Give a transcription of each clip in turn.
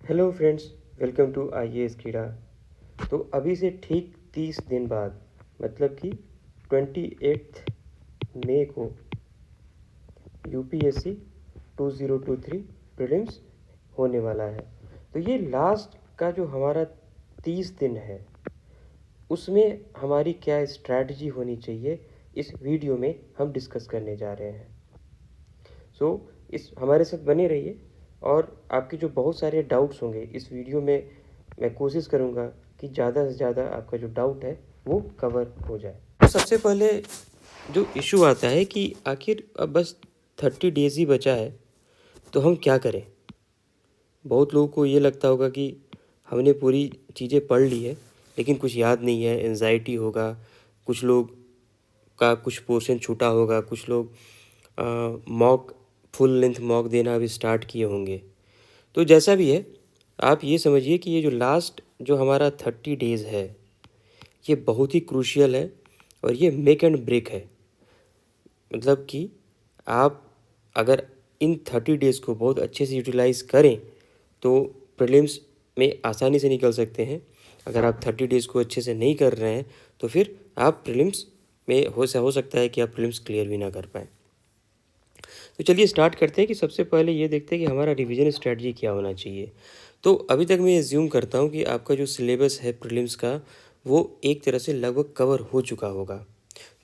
Hello friends, welcome to IAS Keeda. तो अभी से ठीक 30 दिन बाद मतलब कि 28 मई को यूपीएससी 2023 प्रीलिम्स होने वाला है। तो ये लास्ट का जो हमारा 30 दिन है उसमें हमारी क्या स्ट्रैटेजी होनी चाहिए, इस वीडियो में हम डिस्कस करने जा रहे हैं। इस हमारे साथ बने रहिए और आपके जो बहुत सारे डाउट्स होंगे इस वीडियो में मैं कोशिश करूँगा कि ज़्यादा से ज़्यादा आपका जो डाउट है वो कवर हो जाए। तो सबसे पहले जो इशू आता है कि आखिर अब बस 30 डेज़ ही बचा है तो हम क्या करें। बहुत लोगों को ये लगता होगा कि हमने पूरी चीज़ें पढ़ ली है लेकिन कुछ याद नहीं है, एंजाइटी होगा, कुछ लोग का कुछ पोर्शन छूटा होगा, कुछ लोग मॉक फुल लेंथ मॉक देना अभी स्टार्ट किए होंगे। तो जैसा भी है, आप ये समझिए कि ये जो लास्ट जो हमारा 30 डेज़ है ये बहुत ही क्रूशियल है और ये मेक एंड ब्रेक है। मतलब कि आप अगर इन 30 डेज़ को बहुत अच्छे से यूटिलाइज़ करें तो प्रीलिम्स में आसानी से निकल सकते हैं। अगर आप 30 डेज़ को अच्छे से नहीं कर रहे हैं तो फिर आप प्रीलिम्स में हो सकता है कि आप प्रीलिम्स क्लियर भी ना कर पाएँ। तो चलिए स्टार्ट करते हैं कि सबसे पहले ये देखते हैं कि हमारा रिवीजन स्ट्रेटजी क्या होना चाहिए। तो अभी तक मैं एज्यूम करता हूँ कि आपका जो सिलेबस है प्रीलिम्स का वो एक तरह से लगभग कवर हो चुका होगा।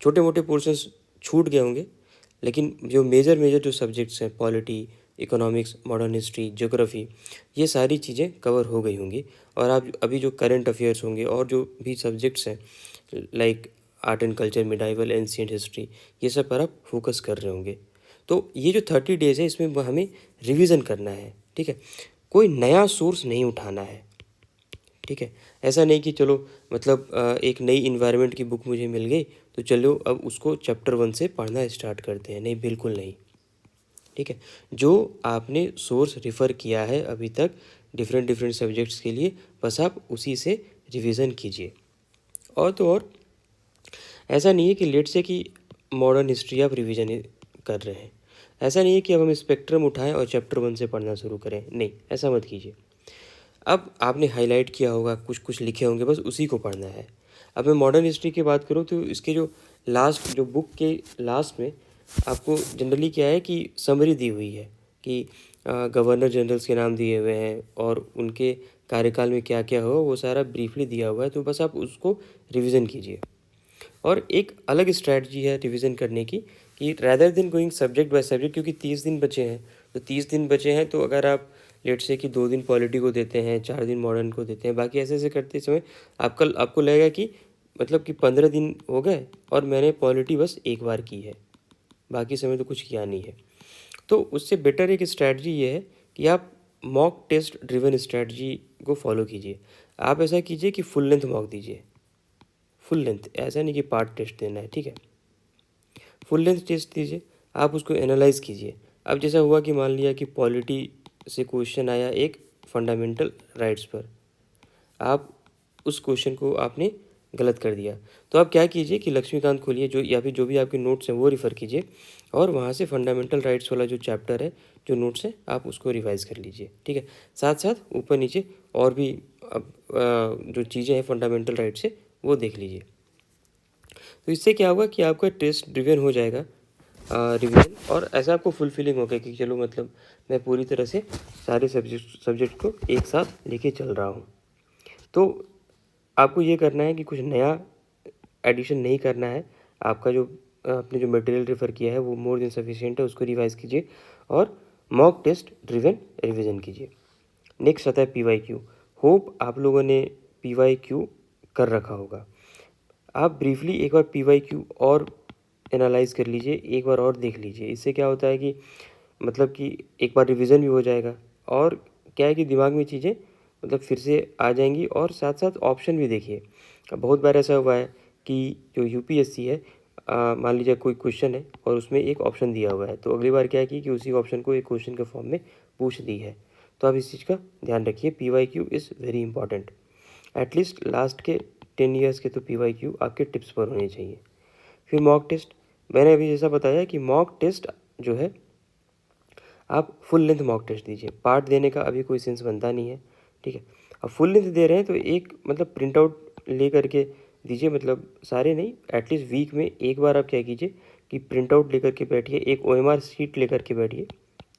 छोटे मोटे पोर्शंस छूट गए होंगे लेकिन जो मेजर जो सब्जेक्ट्स हैं, polity, economics, modern history, geography, ये सारी चीज़ें कवर हो गई होंगी। और आप अभी जो करंट अफेयर्स होंगे और जो भी सब्जेक्ट्स हैं like art and culture, medieval, ancient history, ये सब पर आप फोकस कर रहे होंगे। तो ये जो 30 डेज़ है इसमें हमें रिवीजन करना है, ठीक है। कोई नया सोर्स नहीं उठाना है, ठीक है। ऐसा नहीं कि चलो मतलब एक नई इन्वायरमेंट की बुक मुझे मिल गई तो चलो अब उसको चैप्टर 1 से पढ़ना स्टार्ट करते हैं, नहीं, बिल्कुल नहीं, ठीक है। जो आपने सोर्स रेफ़र किया है अभी तक डिफरेंट सब्जेक्ट्स के लिए, बस आप उसी से रिवीजन कीजिए। और तो और ऐसा नहीं है कि लेट से कि मॉडर्न हिस्ट्री आप रिवीजन कर रहे हैं। ऐसा नहीं है कि अब हम स्पेक्ट्रम उठाएं और चैप्टर 1 से पढ़ना शुरू करें, नहीं, ऐसा मत कीजिए। अब आपने हाईलाइट किया होगा, कुछ कुछ लिखे होंगे, बस उसी को पढ़ना है। अब मैं मॉडर्न हिस्ट्री की बात करूँ तो इसके जो लास्ट जो बुक के लास्ट में आपको जनरली क्या है कि समरी दी हुई है कि गवर्नर जनरल्स के नाम दिए हुए हैं और उनके कार्यकाल में क्या क्या हो वो सारा ब्रीफली दिया हुआ है। तो बस आप उसको रिवीजन कीजिए। और एक अलग स्ट्रैटेजी है रिवीजन करने की कि rather than going subject by subject, क्योंकि 30 दिन बचे हैं। तो 30 दिन बचे हैं तो अगर आप लेट से कि 2 दिन पॉलिटी को देते हैं, 4 दिन मॉडर्न को देते हैं, बाकी ऐसे ऐसे करते समय आपको लगेगा कि मतलब कि 15 दिन हो गए और मैंने पॉलिटी बस एक बार की है, बाकी समय तो कुछ किया नहीं है। तो उससे बेटर एक स्ट्रैटेजी ये है कि आप मॉक टेस्ट ड्रिवन स्ट्रैटेजी को फॉलो कीजिए। आप ऐसा कीजिए कि फुल लेंथ मॉक दीजिए, फुल लेंथ, ऐसा नहीं कि पार्ट टेस्ट देना है, ठीक है। फुल लेंथ टेस्ट दीजिए, आप उसको एनालाइज कीजिए। अब जैसा हुआ कि मान लिया कि पॉलिटी से क्वेश्चन आया एक फंडामेंटल राइट्स पर, आप उस क्वेश्चन को आपने गलत कर दिया, तो आप क्या कीजिए कि लक्ष्मीकांत खोलिए जो या फिर जो भी आपके नोट्स हैं वो रिफ़र कीजिए और वहाँ से फंडामेंटल राइट्स वाला जो चैप्टर है, जो नोट्स है, आप उसको रिवाइज़ कर लीजिए, ठीक है। साथ साथ ऊपर नीचे और भी जो चीज़ें हैं फंडामेंटल राइट से वो देख लीजिए। तो इससे क्या होगा कि आपका टेस्ट ड्रिवन हो जाएगा रिवीजन, और ऐसा आपको फुलफिलिंग होगा कि चलो मतलब मैं पूरी तरह से सारे सब्जेक्ट को एक साथ लेके चल रहा हूँ। तो आपको ये करना है कि कुछ नया एडिशन नहीं करना है। आपका जो आपने जो मटेरियल रेफ़र किया है वो मोर देन सफिशिएंट है, उसको रिवाइज़ कीजिए और मॉक टेस्ट ड्रिवन रिवीजन कीजिए। नेक्स्ट आता है PYQ। होप आप लोगों ने PYQ कर रखा होगा। आप ब्रीफली एक बार PYQ और एनालाइज़ कर लीजिए, एक बार और देख लीजिए। इससे क्या होता है कि मतलब कि एक बार रिवीजन भी हो जाएगा और क्या है कि दिमाग में चीज़ें मतलब फिर से आ जाएंगी, और साथ साथ ऑप्शन भी देखिए। बहुत बार ऐसा हुआ है कि जो यूपीएससी है, मान लीजिए कोई क्वेश्चन है और उसमें एक ऑप्शन दिया हुआ है, तो अगली बार क्या है कि उसी ऑप्शन को एक क्वेश्चन के फॉर्म में पूछ दी है। तो आप इस चीज़ का ध्यान रखिए। PYQ is very important. At least last के 10 ईयर्स के तो PYQ आपके टिप्स पर होने चाहिए। फिर मॉक टेस्ट, मैंने अभी जैसा बताया कि मॉक टेस्ट जो है आप फुल लेंथ मॉक टेस्ट दीजिए। पार्ट देने का अभी कोई सेंस बनता नहीं है। ठीक है। अब फुल लेंथ दे रहे हैं तो एक मतलब प्रिंट आउट ले करके दीजिए, मतलब सारे नहीं, एटलीस्ट वीक में एक बार आप क्या कीजिए कि प्रिंट आउट लेकर के बैठिए, एक OMR शीट लेकर के बैठिए,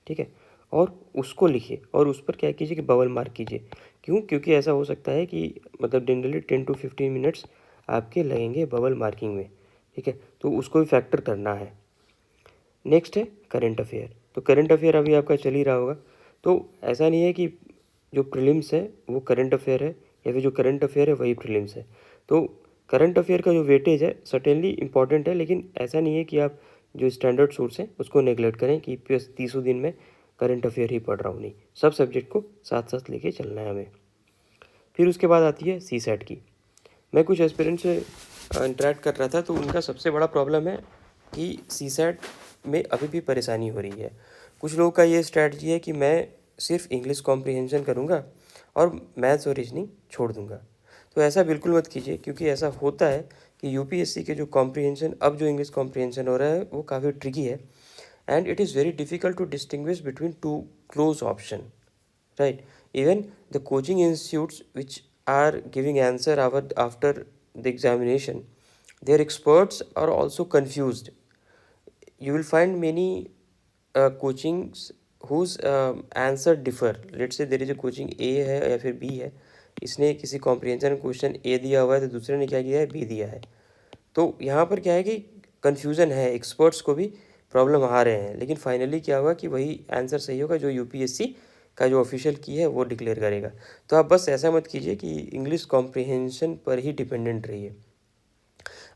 ठीक है, और उसको लिखिए और उस पर क्या कीजिए कि बबल मार्क कीजिए। क्यों? क्योंकि ऐसा हो सकता है कि मतलब जनरली 10 to 15 मिनट्स आपके लगेंगे बबल मार्किंग में, ठीक है, तो उसको भी फैक्टर करना है। नेक्स्ट है करंट अफेयर। तो करंट अफेयर अभी आपका चल ही रहा होगा, तो ऐसा नहीं है कि जो प्रीलिम्स है वो करंट अफेयर है या फिर जो करंट अफेयर है वही प्रीलिम्स है। तो करंट अफेयर का जो वेटेज है सर्टेनली इंपॉर्टेंट है, लेकिन ऐसा नहीं है कि आप जो स्टैंडर्ड सोर्स है उसको नेगलेक्ट करें कि बस 30 दिन में करंट अफेयर ही पढ़ रहा हूँ। नहीं, सब सब्जेक्ट को साथ साथ लेके चलना है हमें। फिर उसके बाद आती है CSAT की। मैं कुछ एस्पिरेंट से इंटरेक्ट कर रहा था तो उनका सबसे बड़ा प्रॉब्लम है कि CSAT में अभी भी परेशानी हो रही है। कुछ लोगों का ये स्ट्रैटेजी है कि मैं सिर्फ इंग्लिश कॉम्प्रिहेंशन करूँगा और मैथ्स और रीजनिंग छोड़ दूँगा। तो ऐसा बिल्कुल मत कीजिए, क्योंकि ऐसा होता है कि UPSC के जो कॉम्प्रिहेंशन, अब जो इंग्लिश कॉम्प्रिहेंशन हो रहा है वो काफ़ी ट्रिकी है and it is very difficult to distinguish between two close option, right? Even the coaching institutes which are giving answer after the examination, their experts are also confused. You will find many coachings whose answer differ. Let's say there is a coaching A है या फिर B है, इसने किसी comprehension question A दिया हुआ है तो दूसरे ने क्या किया है, B दिया है। तो यहाँ पर क्या है कि कन्फ्यूज़न है, एक्सपर्ट्स को भी प्रॉब्लम आ रहे हैं, लेकिन फाइनली क्या होगा कि वही आंसर सही होगा जो UPSC का जो ऑफिशियल की है वो डिक्लेयर करेगा। तो आप बस ऐसा मत कीजिए कि इंग्लिश कॉम्प्रिहेंशन पर ही डिपेंडेंट रहिए।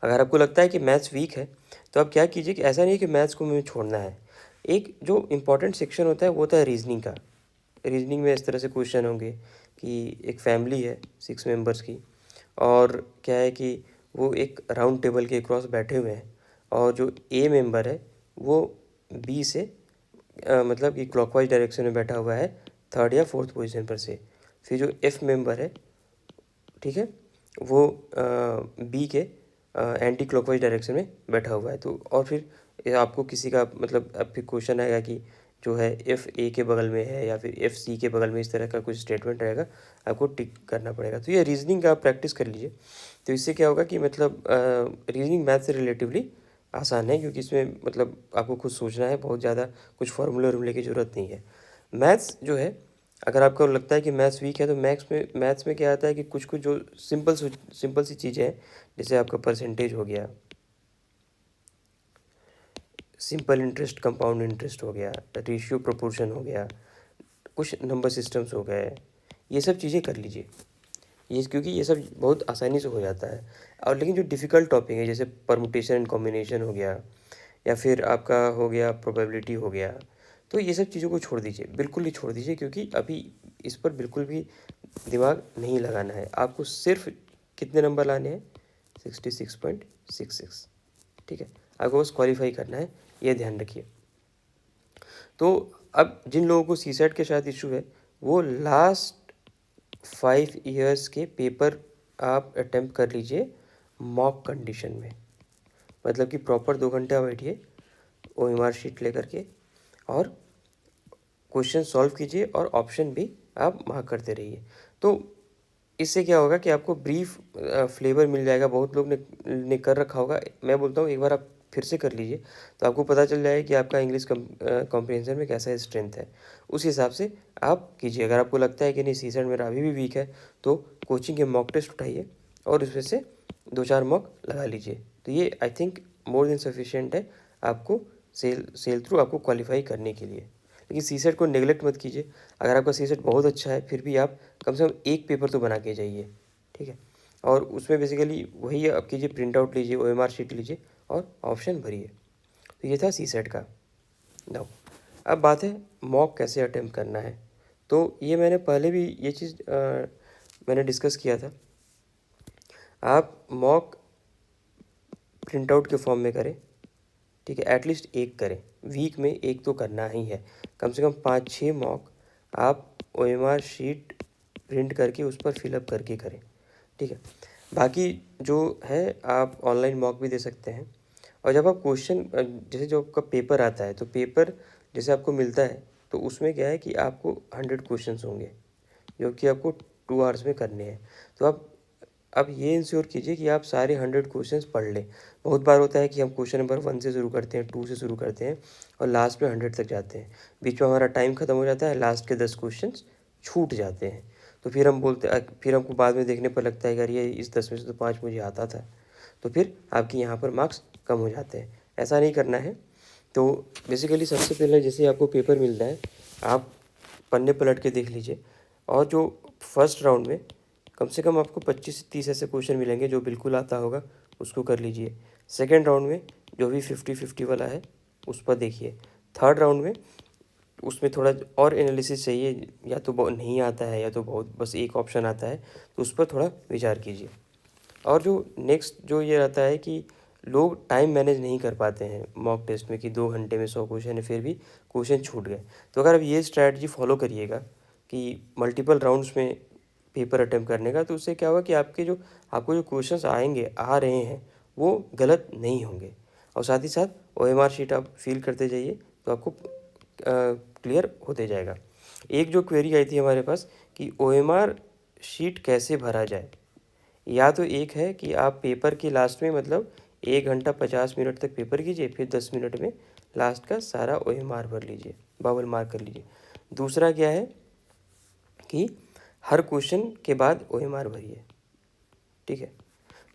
अगर आपको लगता है कि मैथ्स वीक है तो आप क्या कीजिए कि ऐसा नहीं है कि मैथ्स को मुझे छोड़ना है। एक जो इम्पॉर्टेंट सेक्शन होता है वो होता है रीजनिंग का। रीजनिंग में इस तरह से क्वेश्चन होंगे कि एक फैमिली है 6 मेंबर्स की, और क्या है कि वो एक राउंड टेबल के क्रॉस बैठे हुए हैं, और जो A मेंबर है वो B से मतलब कि क्लॉकवाइज डायरेक्शन में बैठा हुआ है, थर्ड या फोर्थ पोजीशन पर से। फिर जो F मेंबर है, ठीक है, वो B के एंटी क्लॉकवाइज डायरेक्शन में बैठा हुआ है। तो और फिर आपको किसी का मतलब अब फिर क्वेश्चन आएगा कि जो है FA के बगल में है या फिर FC के बगल में, इस तरह का कुछ स्टेटमेंट रहेगा, आपको टिक करना पड़ेगा। तो ये रीजनिंग का आप प्रैक्टिस कर लीजिए। तो इससे क्या होगा कि मतलब रीजनिंग मैथ से रिलेटिवली आसान है, क्योंकि इसमें मतलब आपको खुद सोचना है, बहुत ज़्यादा कुछ फार्मूले वार्मूले की ज़रूरत नहीं है। मैथ्स जो है, अगर आपको लगता है कि मैथ्स वीक है तो मैथ्स में क्या आता है कि कुछ कुछ जो सिंपल सी चीज़ें हैं, जैसे आपका परसेंटेज हो गया, सिंपल इंटरेस्ट कंपाउंड इंटरेस्ट हो गया, रेशियो प्रोपोर्शन हो गया, कुछ नंबर सिस्टम्स हो गए, ये सब चीज़ें कर लीजिए ये, क्योंकि ये सब बहुत आसानी से हो जाता है। और लेकिन जो डिफ़िकल्ट टॉपिक है जैसे परमुटेशन एंड कॉम्बिनेशन हो गया, या फिर आपका हो गया प्रोबेबिलिटी हो गया, तो ये सब चीज़ों को छोड़ दीजिए, बिल्कुल ही छोड़ दीजिए, क्योंकि अभी इस पर बिल्कुल भी दिमाग नहीं लगाना है। आपको सिर्फ कितने नंबर लाने हैं, 66.66, ठीक है, आपको बस क्वालिफाई करना है, ये ध्यान रखिए। तो अब जिन लोगों को CSAT के साथ इशू है वो लास्ट 5 ईयर्स के पेपर आप अटेम्प्ट कर लीजिए मॉक कंडीशन में। मतलब कि प्रॉपर 2 घंटे आप बैठिए OMR शीट लेकर के और क्वेश्चन सॉल्व कीजिए और ऑप्शन भी आप मार्क करते रहिए। तो इससे क्या होगा कि आपको ब्रीफ फ्लेवर मिल जाएगा। बहुत लोग ने कर रखा होगा, मैं बोलता हूँ एक बार आप फिर से कर लीजिए तो आपको पता चल जाएगा कि आपका इंग्लिश कॉम्प्रिहेंशन में कैसा स्ट्रेंथ है। उस हिसाब से आप कीजिए। अगर आपको लगता है कि नहीं CSAT मेरा अभी भी वीक है तो कोचिंग के मॉक टेस्ट उठाइए और उसमें से 2-4 मॉक लगा लीजिए। तो ये I think more than sufficient है आपको सेल थ्रू आपको क्वालिफाई करने के लिए। लेकिन CSAT को नेगलेक्ट मत कीजिए। अगर आपका CSAT बहुत अच्छा है फिर भी आप कम से कम एक पेपर तो बना के जाइए, ठीक है। और उसमें बेसिकली वही आप कीजिए, प्रिंट आउट लीजिए, OMR शीट लीजिए और ऑप्शन भरिए। तो ये था CSAT का। नाउ अब बात है मॉक कैसे अटेम्प्ट करना है। तो ये मैंने पहले भी ये चीज़ मैंने डिस्कस किया था। आप मॉक प्रिंट आउट के फॉर्म में करें, ठीक है, एटलीस्ट एक करें, वीक में एक तो करना ही है। कम से कम 5-6 मॉक आप OMR शीट प्रिंट करके उस पर फिलअप करके करें, ठीक है। बाकी जो है आप ऑनलाइन मॉक भी दे सकते हैं। और जब आप क्वेश्चन जैसे जो आपका पेपर आता है तो पेपर जैसे आपको मिलता है तो उसमें क्या है कि आपको 100 क्वेश्चंस होंगे, जो कि आपको 2 आवर्स में करने हैं। तो आप ये इंश्योर कीजिए कि आप सारे 100 क्वेश्चंस पढ़ लें। बहुत बार होता है कि हम क्वेश्चन नंबर 1 से शुरू करते हैं, 2 से शुरू करते हैं और लास्ट में 100 तक जाते हैं। बीच में हमारा टाइम ख़त्म हो जाता है, लास्ट के 10 क्वेश्चंस छूट जाते हैं। तो फिर हम फिर हमको बाद में देखने पर लगता है कि यार ये इस 10 में से तो 5 मुझे आता था, तो फिर आपके यहाँ पर मार्क्स कम हो जाते हैं। ऐसा नहीं करना है। तो बेसिकली सबसे पहले जैसे आपको पेपर मिलता है, आप पन्ने पलट के देख लीजिए, और जो फर्स्ट राउंड में कम से कम आपको 25 से 30 ऐसे क्वेश्चन मिलेंगे जो बिल्कुल आता होगा, उसको कर लीजिए। सेकेंड राउंड में जो भी 50-50 वाला है उस पर देखिए। थर्ड राउंड में उसमें थोड़ा और एनालिसिस चाहिए, या तो बहुत नहीं आता है या तो बहुत बस एक ऑप्शन आता है, तो उस पर थोड़ा विचार कीजिए। और जो नेक्स्ट जो ये रहता है कि लोग टाइम मैनेज नहीं कर पाते हैं मॉक टेस्ट में, कि 2 घंटे में 100 क्वेश्चन है फिर भी क्वेश्चन छूट गए। तो अगर आप ये स्ट्रैटेजी फॉलो करिएगा कि मल्टीपल राउंड्स में पेपर अटेम्प्ट करने का, तो उससे क्या होगा कि आपको जो क्वेश्चंस आ रहे हैं वो गलत नहीं होंगे। और साथ ही साथ OMR शीट आप फिल करते जाइए, तो आपको क्लियर होते जाएगा। एक जो क्वेरी आई थी हमारे पास कि OMR शीट कैसे भरा जाए, या तो एक है कि आप पेपर के लास्ट में मतलब 1 घंटा 50 मिनट तक पेपर कीजिए, फिर 10 मिनट में लास्ट का सारा OMR भर लीजिए, बबल मार्क कर लीजिए। दूसरा क्या है कि हर क्वेश्चन के बाद OMR भरिए। ठीक है,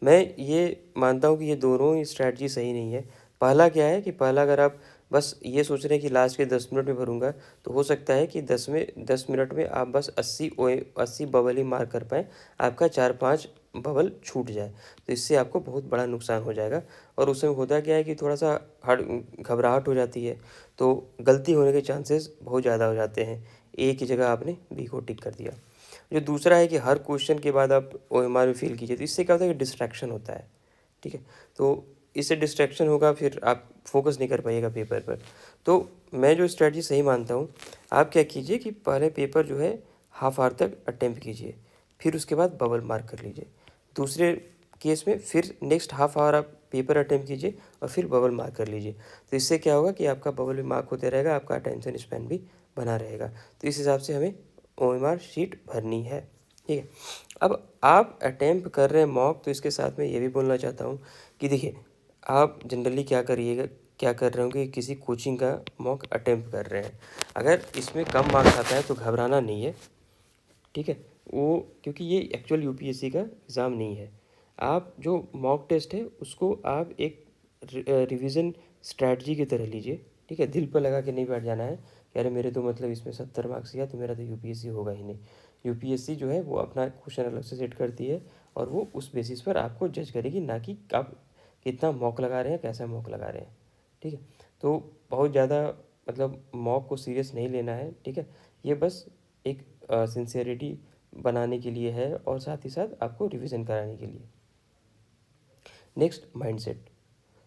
मैं ये मानता हूँ कि ये दोनों ही स्ट्रैटेजी सही नहीं है। पहला क्या है कि पहला अगर आप बस ये सोच रहे हैं कि लास्ट के 10 मिनट में भरूंगा, तो हो सकता है कि 10 मिनट में आप बस 80 बबल ही मार कर पाएँ, आपका 4-5 बबल छूट जाए, तो इससे आपको बहुत बड़ा नुकसान हो जाएगा। और उसमें होता क्या है कि थोड़ा सा घबराहट हो जाती है, तो गलती होने के चांसेस बहुत ज़्यादा हो जाते हैं। एक ही जगह आपने बी को टिक कर दिया। जो दूसरा है कि हर क्वेश्चन के बाद आप OMR में फिल कीजिए, तो इससे क्या होता है कि डिस्ट्रैक्शन होता है। ठीक है, तो इससे डिस्ट्रैक्शन होगा, फिर आप फोकस नहीं कर पाइएगा पेपर पर। तो मैं जो स्ट्रेटजी सही मानता हूँ, आप क्या कीजिए कि पहले पेपर जो है हाफ आवर तक अटेम्प्ट कीजिए, फिर उसके बाद बबल मार्क कर लीजिए। दूसरे केस में फिर नेक्स्ट हाफ आवर आप पेपर अटेम्प्ट कीजिए और फिर बबल मार्क कर लीजिए। तो इससे क्या होगा कि आपका बबल भी मार्क होते रहेगा, आपका अटेंशन स्पैन भी बना रहेगा। तो इस हिसाब से हमें OMR शीट भरनी है। ठीक है, अब आप अटेम्प्ट कर रहे हैं मॉक, तो इसके साथ में ये भी बोलना चाहता हूँ कि देखिए, आप जनरली क्या कर रहे होंगे, किसी कोचिंग का मॉक अटेम्प्ट कर रहे हैं। अगर इसमें कम मार्क्स आता है तो घबराना नहीं है। ठीक है, वो क्योंकि ये एक्चुअल UPSC का एग्ज़ाम नहीं है। आप जो मॉक टेस्ट है उसको आप एक रिवीजन स्ट्रैटेजी की तरह लीजिए। ठीक है, दिल पर लगा के नहीं बैठ जाना है कि अरे मेरे तो मतलब इसमें 70 मार्क्स या तो मेरा तो UPSC होगा ही नहीं। UPSC जो है वो अपना क्वेश्चन अलग से सेट करती है, और वो उस बेसिस पर आपको जज करेगी, ना कि आप कितना मॉक लगा रहे हैं, कैसा मॉक लगा रहे हैं। ठीक है, तो बहुत ज़्यादा मतलब मॉक को सीरियस नहीं लेना है। ठीक है, ये बस एक सिंसियरिटी बनाने के लिए है, और साथ ही साथ आपको रिवीजन कराने के लिए। Next, mindset.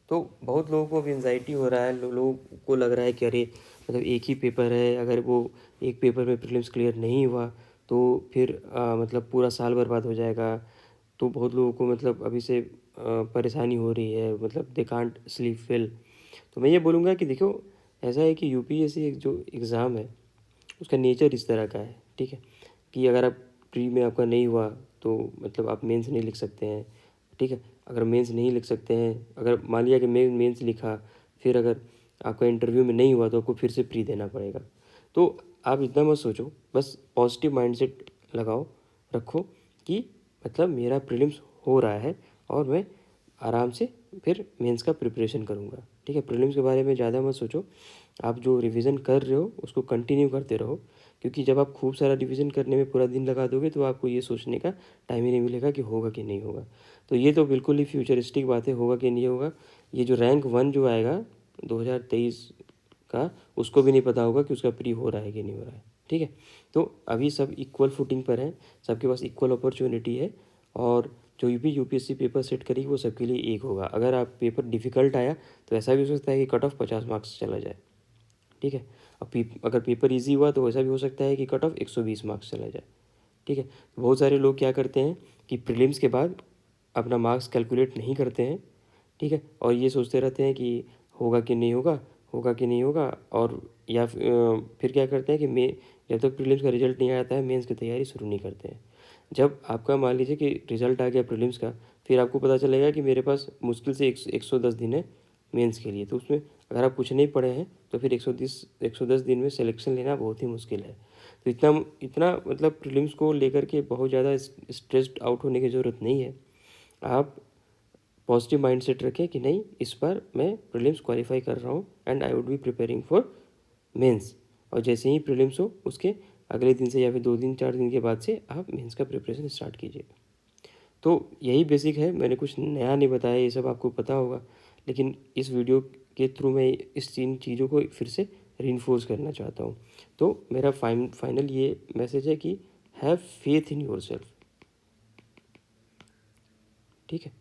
तो बहुत लोगों को अब एंजाइटी हो रहा है, लोगों को लग रहा है कि अरे मतलब एक ही पेपर है, अगर वो एक पेपर में प्रीलिम्स क्लियर नहीं हुआ तो फिर मतलब पूरा साल बर्बाद हो जाएगा। तो बहुत लोगों को मतलब अभी से परेशानी हो रही है, मतलब दे कांट स्लीप वेल। तो मैं ये बोलूँगा कि देखो, ऐसा है कि UPSC एक जो एग्ज़ाम है उसका नेचर इस तरह का है। ठीक है, कि अगर आप प्री में आपका नहीं हुआ तो मतलब आप मेंस नहीं लिख सकते हैं। ठीक है, अगर मेंस नहीं लिख सकते हैं, अगर मान लिया कि मेंस लिखा, फिर अगर आपका इंटरव्यू में नहीं हुआ तो आपको फिर से प्री देना पड़ेगा। तो आप इतना मत सोचो, बस पॉजिटिव माइंडसेट लगाओ, रखो कि मतलब मेरा प्रीलिम्स हो रहा है और मैं आराम से फिर मेंस का प्रिपरेशन करूँगा। ठीक है, प्रीलिम्स के बारे में ज़्यादा मत सोचो, आप जो रिवीजन कर रहे हो उसको कंटिन्यू करते रहो। क्योंकि जब आप खूब सारा रिवीजन करने में पूरा दिन लगा दोगे तो आपको ये सोचने का टाइम ही नहीं मिलेगा कि होगा कि नहीं होगा। तो ये तो बिल्कुल ही फ्यूचरिस्टिक बात है, होगा कि नहीं होगा। ये जो रैंक 1 जो आएगा 2023 का, उसको भी नहीं पता होगा कि उसका प्री हो रहा है कि नहीं हो रहा है। ठीक है, तो अभी सब इक्वल फुटिंग पर हैं, सबके पास इक्वल अपॉर्चुनिटी है, और जो भी UPSC पेपर सेट करेगी वो सबके लिए एक होगा। अगर आप पेपर डिफ़िकल्ट आया तो ऐसा भी हो सकता है कि कट ऑफ 50 मार्क्स चला जाए। ठीक है, अगर पेपर इजी हुआ तो ऐसा भी हो सकता है कि कट ऑफ 120 मार्क्स चला जाए। ठीक है, तो बहुत सारे लोग क्या करते हैं कि प्रीलिम्स के बाद अपना मार्क्स कैलकुलेट नहीं करते हैं। ठीक है, और ये सोचते रहते हैं कि होगा कि नहीं होगा, होगा कि नहीं होगा, और या फिर क्या करते हैं कि जब तक प्रीलिम्स का रिजल्ट नहीं आता है मेंस की तैयारी शुरू नहीं करते हैं। जब आपका मान लीजिए कि रिजल्ट आ गया प्रीलिम्स का, फिर आपको पता चलेगा कि मेरे पास मुश्किल से 110 दिन है मेंस के लिए, तो उसमें अगर आप कुछ नहीं पढ़े हैं तो फिर 110 दिन में सिलेक्शन लेना बहुत ही मुश्किल है। तो इतना इतना मतलब प्रीलिम्स को लेकर के बहुत ज़्यादा स्ट्रेस्ड आउट होने की ज़रूरत नहीं है। आप पॉजिटिव माइंडसेट रखें कि नहीं, इस बार मैं प्रीलिम्स क्वालिफाई कर रहा हूँ and I would be preparing for mains. और जैसे ही प्रीलिम्स हो उसके अगले दिन से या फिर 2 दिन 4 दिन के बाद से आप मेंस का प्रिपरेशन स्टार्ट कीजिए। तो यही बेसिक है, मैंने कुछ नया नहीं बताया, ये सब आपको पता होगा, लेकिन इस वीडियो के थ्रू मैं इस चीज़ों को फिर से रीइंफोर्स करना चाहता हूँ। तो मेरा फाइनल ये मैसेज है कि हैव फेथ इन योरसेल्फ। ठीक है,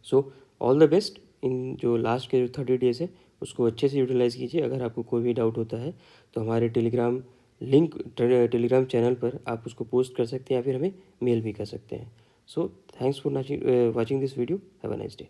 सो ऑल द बेस्ट। इन जो लास्ट के जो 30 डेज़ है उसको अच्छे से यूटिलाइज़ कीजिए। अगर आपको कोई भी डाउट होता है तो हमारे टेलीग्राम चैनल पर आप उसको पोस्ट कर सकते हैं या फिर हमें मेल भी कर सकते हैं। So thanks for watching this video. Have a nice day.